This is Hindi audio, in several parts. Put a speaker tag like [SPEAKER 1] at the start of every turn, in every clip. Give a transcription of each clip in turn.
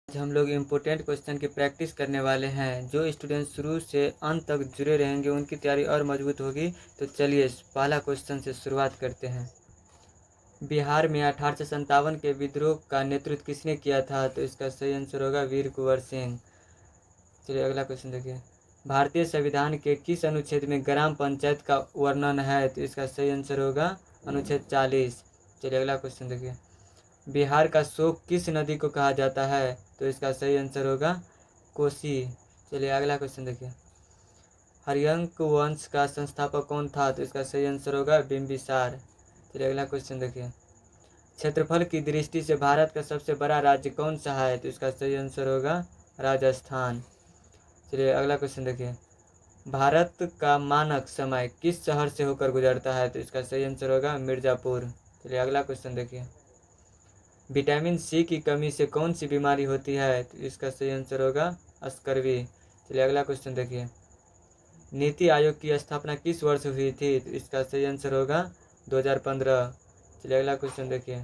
[SPEAKER 1] आज हम लोग इम्पोर्टेंट क्वेश्चन की प्रैक्टिस करने वाले हैं। जो स्टूडेंट शुरू से अंत तक जुड़े रहेंगे उनकी तैयारी और मजबूत होगी। तो चलिए पहला क्वेश्चन से शुरुआत करते हैं। बिहार में 1857 के विद्रोह का नेतृत्व किसने किया था? तो इसका सही आंसर होगा वीर कुंवर सिंह। चलिए अगला क्वेश्चन देखिए। भारतीय संविधान के किस अनुच्छेद में ग्राम पंचायत का वर्णन है? तो इसका सही आंसर होगा अनुच्छेद 40। चलिए अगला क्वेश्चन देखिए। बिहार का शोक किस नदी को कहा जाता है? तो इसका सही आंसर होगा कोसी। चलिए अगला क्वेश्चन देखिए। हर्यंक वंश का संस्थापक कौन था? तो इसका सही आंसर होगा बिंबिसार। चलिए अगला क्वेश्चन देखिए। क्षेत्रफल की दृष्टि से भारत का सबसे बड़ा राज्य कौन सा है? तो इसका सही आंसर होगा राजस्थान। चलिए अगला क्वेश्चन देखिए। भारत का मानक समय किस शहर से होकर गुजरता है? तो इसका सही आंसर होगा मिर्ज़ापुर। चलिए अगला क्वेश्चन देखिए। विटामिन सी की कमी से कौन सी बीमारी होती है? तो इसका सही आंसर होगा स्कर्वी। चलिए अगला क्वेश्चन देखिए। नीति आयोग की स्थापना किस वर्ष हुई थी? तो इसका सही आंसर होगा 2015। चलिए अगला क्वेश्चन देखिए।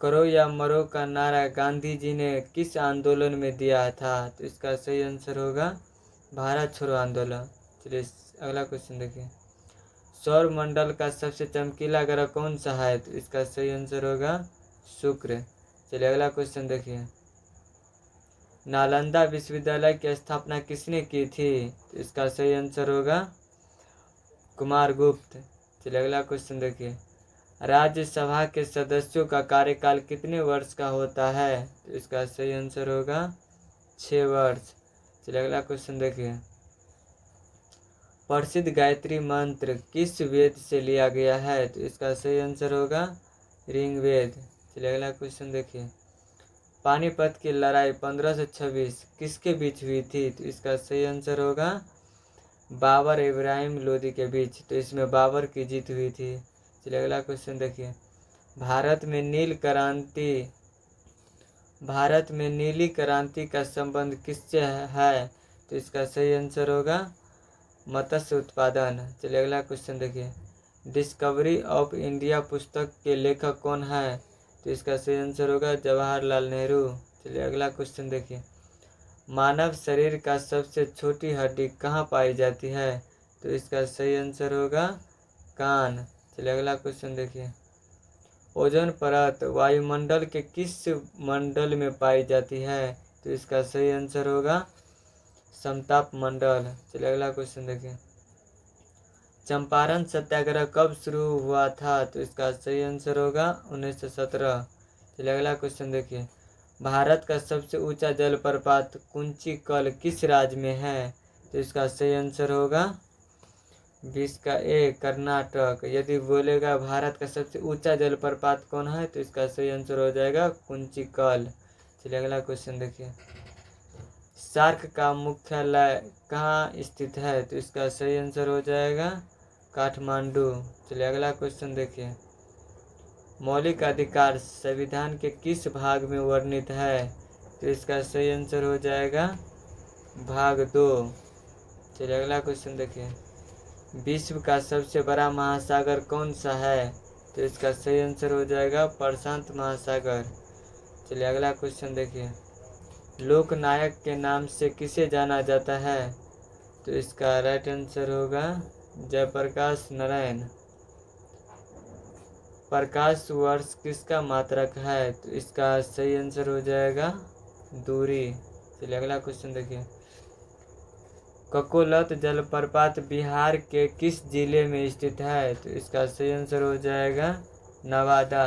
[SPEAKER 1] करो या मरो का नारा गांधी जी ने किस आंदोलन में दिया था? तो इसका सही आंसर होगा भारत छोड़ो आंदोलन। चलिए अगला क्वेश्चन देखिए। सौर मंडल का सबसे चमकीला ग्रह कौन सा है? तो इसका सही आंसर होगा शुक्र। चलिए अगला क्वेश्चन देखिए। नालंदा विश्वविद्यालय की स्थापना किसने की थी? तो इसका सही आंसर होगा कुमारगुप्त। चलिए अगला क्वेश्चन देखिए। राज्यसभा के सदस्यों का कार्यकाल कितने वर्ष का होता है? तो इसका सही आंसर होगा 6 वर्ष। चलिए अगला क्वेश्चन देखिए। प्रसिद्ध गायत्री मंत्र किस वेद से लिया गया है? तो इसका सही आंसर होगा ऋग्वेद। चलिए अगला क्वेश्चन देखिए। पानीपत की लड़ाई 1526 किसके बीच हुई थी? तो इसका सही आंसर होगा बाबर इब्राहिम लोदी के बीच। तो इसमें बाबर की जीत हुई थी। चलिए अगला क्वेश्चन देखिए। भारत में नीली क्रांति का संबंध किससे है? तो इसका सही आंसर होगा मत्स्य उत्पादन। चलिए अगला क्वेश्चन देखिए। डिस्कवरी ऑफ इंडिया पुस्तक के लेखक कौन है? तो इसका सही आंसर होगा जवाहरलाल नेहरू। चलिए अगला क्वेश्चन देखिए। मानव शरीर का सबसे छोटी हड्डी कहाँ पाई जाती है? तो इसका सही आंसर होगा कान। चलिए अगला क्वेश्चन देखिए। ओजोन परत वायुमंडल के किस मंडल में पाई जाती है? तो इसका सही आंसर होगा समताप मंडल। चलिए अगला क्वेश्चन देखिए। चंपारण सत्याग्रह कब शुरू हुआ था? तो इसका सही आंसर होगा 1917। चलिए अगला क्वेश्चन देखिए। भारत का सबसे ऊंचा जलप्रपात कुंची कल किस राज्य में है? तो इसका सही आंसर होगा 20 का ए कर्नाटक। यदि बोलेगा भारत का सबसे ऊंचा जलप्रपात कौन है? तो इसका सही आंसर हो जाएगा कुंची कल। चलिए अगला क्वेश्चन देखिए। सार्क का मुख्यालय कहाँ स्थित है? तो इसका सही आंसर हो जाएगा काठमांडू। चलिए अगला क्वेश्चन देखिए। मौलिक अधिकार संविधान के किस भाग में वर्णित है? तो इसका सही आंसर हो जाएगा भाग 2। चलिए अगला क्वेश्चन देखिए। विश्व का सबसे बड़ा महासागर कौन सा है? तो इसका सही आंसर हो जाएगा प्रशांत महासागर। चलिए अगला क्वेश्चन देखिए। लोकनायक के नाम से किसे जाना जाता है? तो इसका राइट आंसर होगा जयप्रकाश नारायण। प्रकाश वर्ष किसका मात्रक है? तो इसका सही आंसर हो जाएगा दूरी। चलिए अगला क्वेश्चन देखिए। ककोलत जलप्रपात बिहार के किस जिले में स्थित है? तो इसका सही आंसर हो जाएगा नवादा।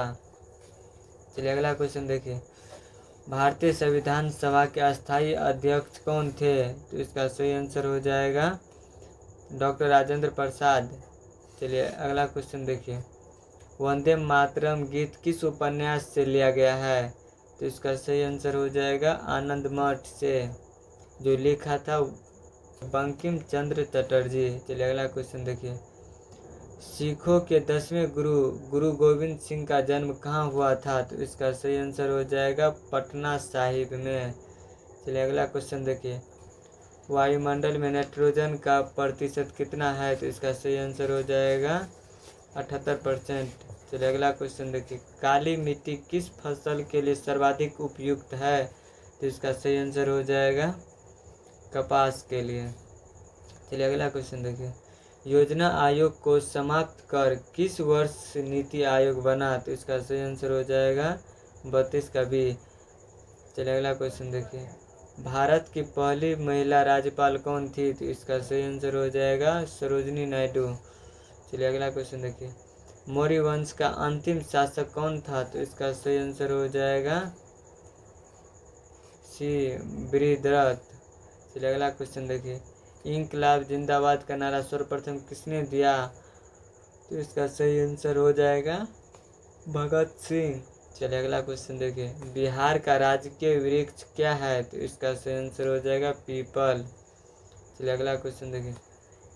[SPEAKER 1] चलिए अगला क्वेश्चन देखिए। भारतीय संविधान सभा के अस्थायी अध्यक्ष कौन थे? तो इसका सही आंसर हो जाएगा डॉक्टर राजेंद्र प्रसाद। चलिए अगला क्वेश्चन देखिए। वंदे मातरम गीत किस उपन्यास से लिया गया है? तो इसका सही आंसर हो जाएगा आनंद मठ से, जो लिखा था बंकिम चंद्र चटर्जी। चलिए अगला क्वेश्चन देखिए। सिखों के 10वें गुरु गुरु गोविंद सिंह का जन्म कहाँ हुआ था? तो इसका सही आंसर हो जाएगा पटना साहिब में। चलिए अगला क्वेश्चन देखिए। वायुमंडल में नाइट्रोजन का प्रतिशत कितना है? तो इसका सही आंसर हो जाएगा 78%। चलिए अगला क्वेश्चन देखिए। काली मिट्टी किस फसल के लिए सर्वाधिक उपयुक्त है? तो इसका सही आंसर हो जाएगा कपास के लिए। चलिए अगला क्वेश्चन देखिए, योजना आयोग को समाप्त कर किस वर्ष नीति आयोग बना? तो इसका सही आंसर हो जाएगा 32 का बी। चलिए अगला क्वेश्चन देखिए, भारत की पहली महिला राज्यपाल कौन थी? तो इसका सही आंसर हो जाएगा सरोजिनी नायडू। चलिए अगला क्वेश्चन देखिए, मौर्य वंश का अंतिम शासक कौन था? तो इसका सही आंसर हो जाएगा सी बृहद्रथ। चलिए अगला क्वेश्चन देखिए, इंकलाब जिंदाबाद का नारा सर्वप्रथम किसने दिया? तो इसका सही आंसर हो जाएगा भगत सिंह। चलिए अगला क्वेश्चन देखिए, बिहार का राजकीय वृक्ष क्या है? तो इसका सही आंसर हो जाएगा पीपल। चलिए अगला क्वेश्चन देखिए,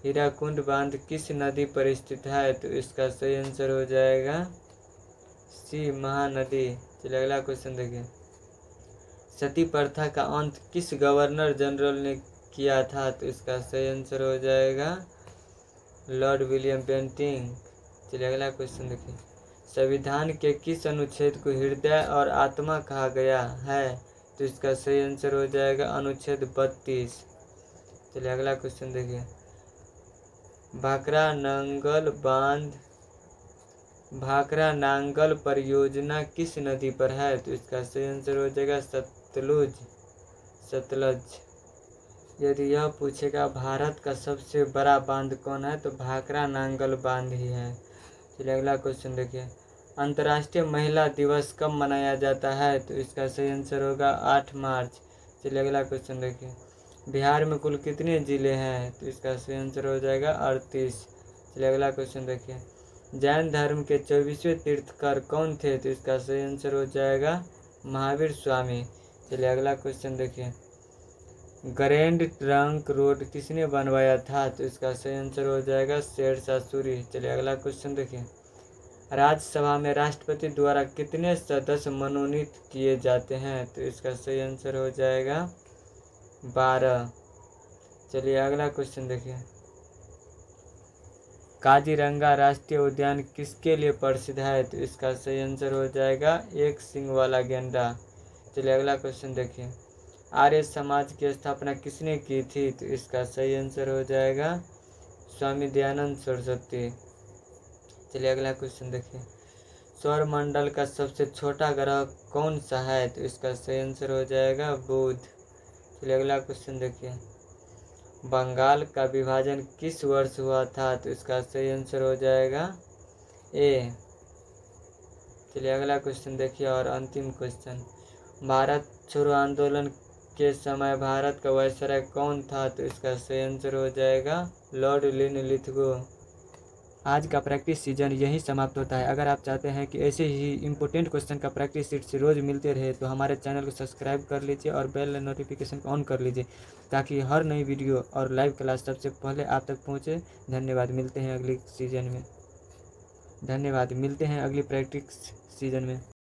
[SPEAKER 1] हीराकुंड बांध किस नदी पर स्थित है? तो इसका सही आंसर हो जाएगा सी महानदी। चलिए अगला क्वेश्चन देखिए, सती प्रथा का अंत किस गवर्नर जनरल ने किया था? तो इसका सही आंसर हो जाएगा लॉर्ड विलियम बेंटिंग। चलिए अगला क्वेश्चन देखिए, संविधान के किस अनुच्छेद को हृदय और आत्मा कहा गया है? तो इसका सही आंसर हो जाएगा अनुच्छेद 32। चलिए अगला क्वेश्चन देखिए, भाखरा नांगल परियोजना किस नदी पर है? तो इसका सही आंसर हो जाएगा सतलज। यदि यह पूछेगा भारत का सबसे बड़ा बांध कौन है? तो भाखरा नांगल बांध ही है। चलिए अगला क्वेश्चन देखिए, अंतर्राष्ट्रीय महिला दिवस कब मनाया जाता है? तो इसका सही आंसर होगा 8 मार्च। चलिए अगला क्वेश्चन देखिए, बिहार में कुल कितने जिले हैं? तो इसका सही आंसर हो जाएगा 38। चलिए अगला क्वेश्चन देखिए, जैन धर्म के 24वें तीर्थकर कौन थे? तो इसका सही आंसर हो जाएगा महावीर स्वामी। चलिए अगला क्वेश्चन देखिए, ग्रैंड ट्रंक रोड किसने बनवाया था? तो इसका सही आंसर हो जाएगा शेरशाह सूरी। चलिए अगला क्वेश्चन देखिए, राज्यसभा में राष्ट्रपति द्वारा कितने सदस्य मनोनीत किए जाते हैं? तो इसका सही आंसर हो जाएगा 12। चलिए अगला क्वेश्चन देखिए, काजीरंगा राष्ट्रीय उद्यान किसके लिए प्रसिद्ध है? तो इसका सही आंसर हो जाएगा एक सींग वाला गेंडा। चलिए अगला क्वेश्चन देखिए, आर्य समाज की स्थापना किसने की थी? तो इसका सही आंसर हो जाएगा स्वामी दयानंद सरस्वती। चलिए अगला क्वेश्चन देखिए, सौरमंडल का सबसे छोटा ग्रह कौन सा है? तो इसका सही आंसर हो जाएगा बुध। चलिए अगला क्वेश्चन देखिए, बंगाल का विभाजन किस वर्ष हुआ था? तो इसका सही आंसर हो जाएगा ए। चलिए अगला क्वेश्चन देखिए और अंतिम क्वेश्चन, भारत छोड़ो आंदोलन के समय भारत का वायसराय कौन था? तो इसका सही आंसर हो जाएगा लॉर्ड लिनलिथगो। आज का प्रैक्टिस सीजन यही समाप्त होता है। अगर आप चाहते हैं कि ऐसे ही इम्पोर्टेंट क्वेश्चन का प्रैक्टिस सीट से रोज़ मिलते रहे तो हमारे चैनल को सब्सक्राइब कर लीजिए और बेल नोटिफिकेशन को ऑन कर लीजिए ताकि हर नई वीडियो और लाइव क्लास सबसे पहले आप तक पहुँचे। धन्यवाद, मिलते हैं अगली प्रैक्टिस सीजन में।